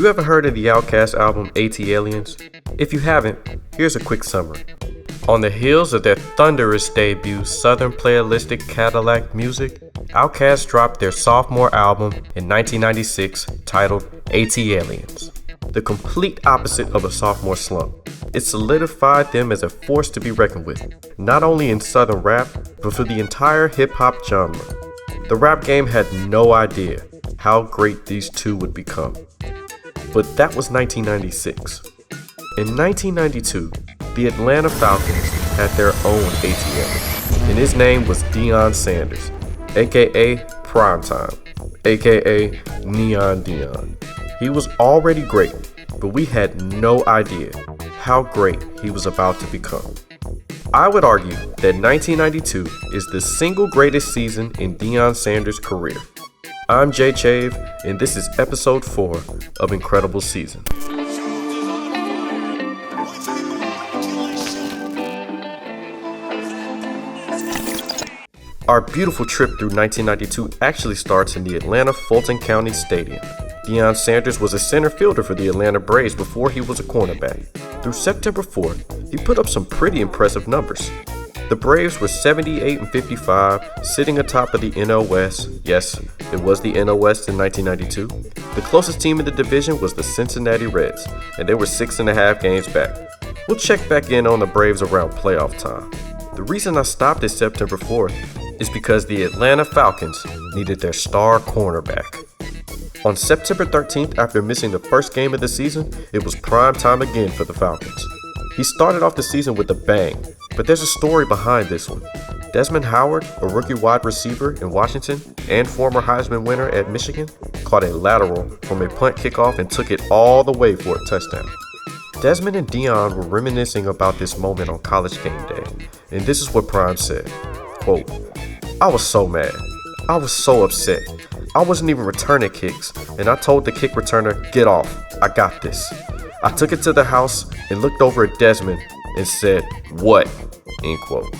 You ever heard of the Outkast album AT-Aliens? If you haven't, here's a quick summary. On the heels of their thunderous debut, Southern Playalistic Cadillac Music, Outkast dropped their sophomore album in 1996 titled AT-Aliens. The complete opposite of a sophomore slump. It solidified them as a force to be reckoned with, not only in Southern rap, but for the entire hip-hop genre. The rap game had no idea how great these two would become. But that was 1996. In 1992, the Atlanta Falcons had their own ATL, and his name was Deion Sanders, aka Primetime, aka Neon Deion. He was already great, but we had no idea how great he was about to become. I would argue that 1992 is the single greatest season in Deion Sanders' career. I'm Jay Chave, and this is episode 4 of Incredible Season. Our beautiful trip through 1992 actually starts in the Atlanta Fulton County Stadium. Deion Sanders was a center fielder for the Atlanta Braves before he was a cornerback. Through September 4th, he put up some pretty impressive numbers. The Braves were 78-55, sitting atop of the NL West. Yes, it was the NL West in 1992. The closest team in the division was the Cincinnati Reds, and they were 6.5 games back. We'll check back in on the Braves around playoff time. The reason I stopped at September 4th is because the Atlanta Falcons needed their star cornerback. On September 13th, after missing the first game of the season, it was prime time again for the Falcons. He started off the season with a bang, but there's a story behind this one. Desmond Howard, a rookie wide receiver in Washington and former Heisman winner at Michigan, caught a lateral from a punt kickoff and took it all the way for a touchdown. Desmond and Deion were reminiscing about this moment on College Game Day, and this is what Prime said, quote, "I was so mad. I was so upset. I wasn't even returning kicks, and I told the kick returner, get off, I got this. I took it to the house and looked over at Desmond and said, what?" End quote.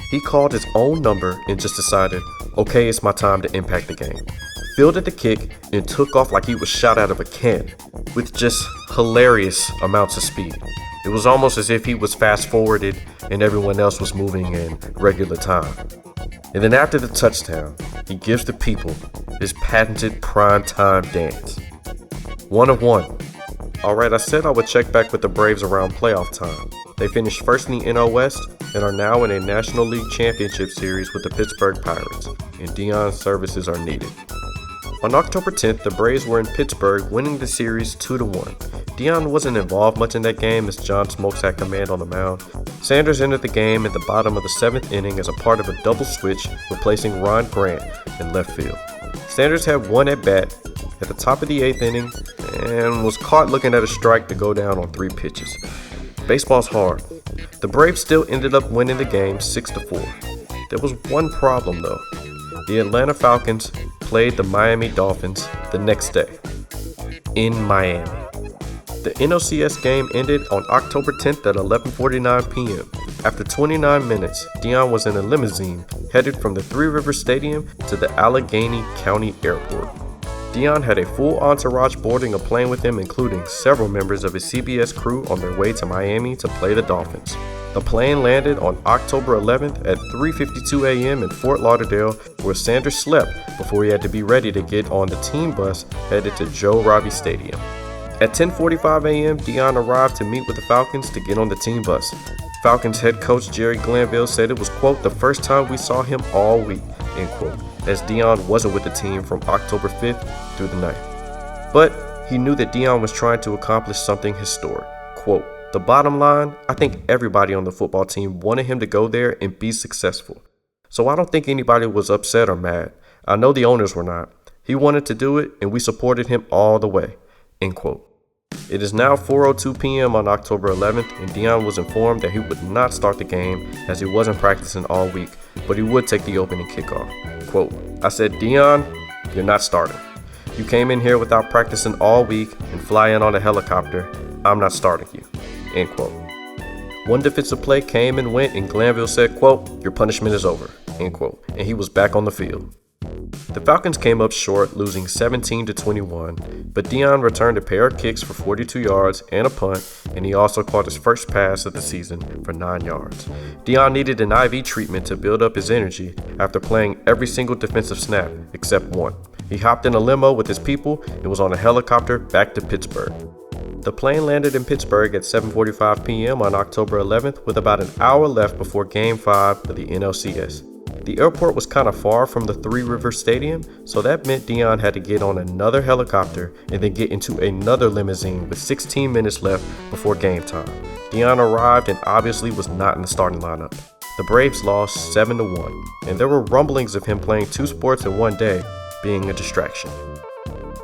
He called his own number and just decided, okay, it's my time to impact the game. Fielded the kick and took off like he was shot out of a cannon, with just hilarious amounts of speed. It was almost as if he was fast forwarded and everyone else was moving in regular time. And then after the touchdown, he gives the people his patented prime time dance. 1 of 1. Alright, I said I would check back with the Braves around playoff time. They finished first in the NL West and are now in a National League Championship Series with the Pittsburgh Pirates, and Deion's services are needed. On October 10th, the Braves were in Pittsburgh, winning the series 2-1. Deion wasn't involved much in that game as John Smokes had command on the mound. Sanders entered the game at the bottom of the 7th inning as a part of a double switch, replacing Ron Grant in left field. Sanders had one at bat at the top of the 8th inning and was caught looking at a strike to go down on 3 pitches. Baseball's hard. The Braves still ended up winning the game 6-4. There was one problem though. The Atlanta Falcons played the Miami Dolphins the next day in Miami. The NLCS game ended on October 10th at 11:49 p.m. After 29 minutes, Deion was in a limousine headed from the Three Rivers Stadium to the Allegheny County Airport. Deion had a full entourage boarding a plane with him, including several members of his CBS crew on their way to Miami to play the Dolphins. The plane landed on October 11th at 3:52 a.m. in Fort Lauderdale, where Sanders slept before he had to be ready to get on the team bus headed to Joe Robbie Stadium. At 10:45 a.m., Deion arrived to meet with the Falcons to get on the team bus. Falcons head coach Jerry Glanville said it was, quote, the first time we saw him all week, end quote, as Deion wasn't with the team from October 5th through the 9th. But he knew that Deion was trying to accomplish something historic. Quote, the bottom line, I think everybody on the football team wanted him to go there and be successful. So I don't think anybody was upset or mad. I know the owners were not. He wanted to do it, and we supported him all the way, end quote. It is now 4:02 p.m. on October 11th, and Deion was informed that he would not start the game as he wasn't practicing all week, but he would take the opening kickoff. Quote, I said, Deion, you're not starting. You came in here without practicing all week and fly in on a helicopter. I'm not starting you, end quote. One defensive play came and went, and Glanville said, quote, your punishment is over, end quote, and he was back on the field. The Falcons came up short, losing 17-21, but Deion returned a pair of kicks for 42 yards and a punt, and he also caught his first pass of the season for 9 yards. Deion needed an IV treatment to build up his energy after playing every single defensive snap except one. He hopped in a limo with his people and was on a helicopter back to Pittsburgh. The plane landed in Pittsburgh at 7:45 p.m. on October 11th with about an hour left before Game 5 of the NLCS. The airport was kind of far from the Three Rivers Stadium, so that meant Deion had to get on another helicopter and then get into another limousine with 16 minutes left before game time. Deion arrived and obviously was not in the starting lineup. The Braves lost 7-1, and there were rumblings of him playing 2 sports in one day being a distraction.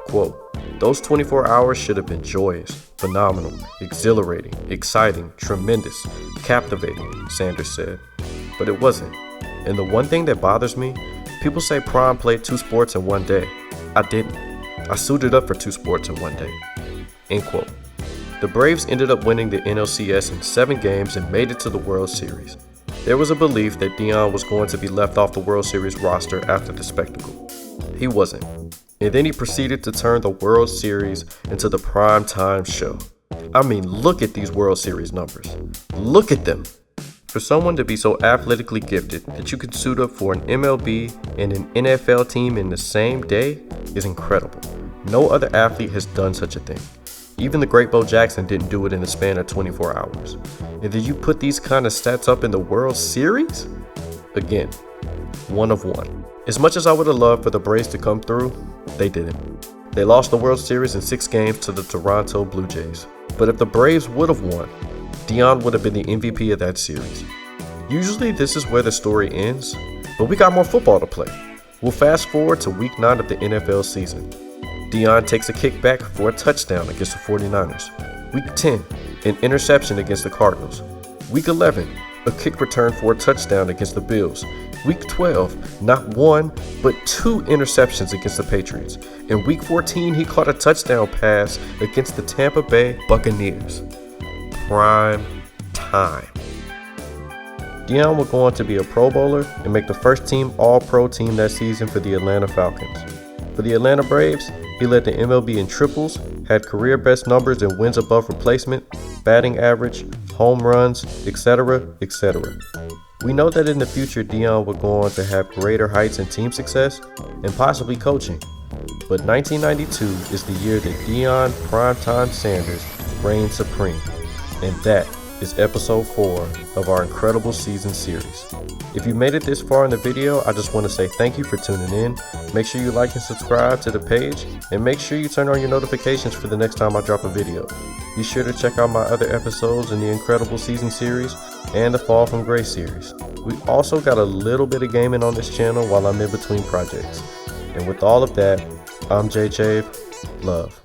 Quote, "Those 24 hours should have been joyous, phenomenal, exhilarating, exciting, tremendous, captivating," Sanders said. But it wasn't. And the one thing that bothers me, people say Prime played 2 sports in one day. I didn't. I suited up for 2 sports in one day. End quote. The Braves ended up winning the NLCS in 7 games and made it to the World Series. There was a belief that Deion was going to be left off the World Series roster after the spectacle. He wasn't. And then he proceeded to turn the World Series into the primetime show. I mean, look at these World Series numbers. Look at them. For someone to be so athletically gifted that you can suit up for an MLB and an NFL team in the same day is incredible. No other athlete has done such a thing. Even the great Bo Jackson didn't do it in the span of 24 hours. And then you put these kind of stats up in the World Series? Again, one of one. As much as I would have loved for the Braves to come through, they didn't. They lost the World Series in 6 games to the Toronto Blue Jays. But if the Braves would have won, Deion would have been the MVP of that series. Usually this is where the story ends, but we got more football to play. We'll fast forward to week 9 of the NFL season. Deion takes a kick back for a touchdown against the 49ers. Week 10, an interception against the Cardinals. Week 11, a kick return for a touchdown against the Bills. Week 12, not 1, but 2 interceptions against the Patriots. In Week 14, he caught a touchdown pass against the Tampa Bay Buccaneers. Prime time. Deion would go on to be a Pro Bowler and make the first team All-Pro team that season for the Atlanta Falcons. For the Atlanta Braves, he led the MLB in triples, had career best numbers in wins above replacement, batting average, home runs, etc., etc. We know that in the future Deion would go on to have greater heights in team success and possibly coaching. But 1992 is the year that Deion Primetime Sanders reigned supreme. And that is episode 4 of our incredible season series. If you made it this far in the video, I just want to say thank you for tuning in. Make sure you like and subscribe to the page, and make sure you turn on your notifications for the next time I drop a video. Be sure to check out my other episodes in the incredible season series and the Fall from Grace series. We also got a little bit of gaming on this channel while I'm in between projects. And with all of that, I'm JJ. Love.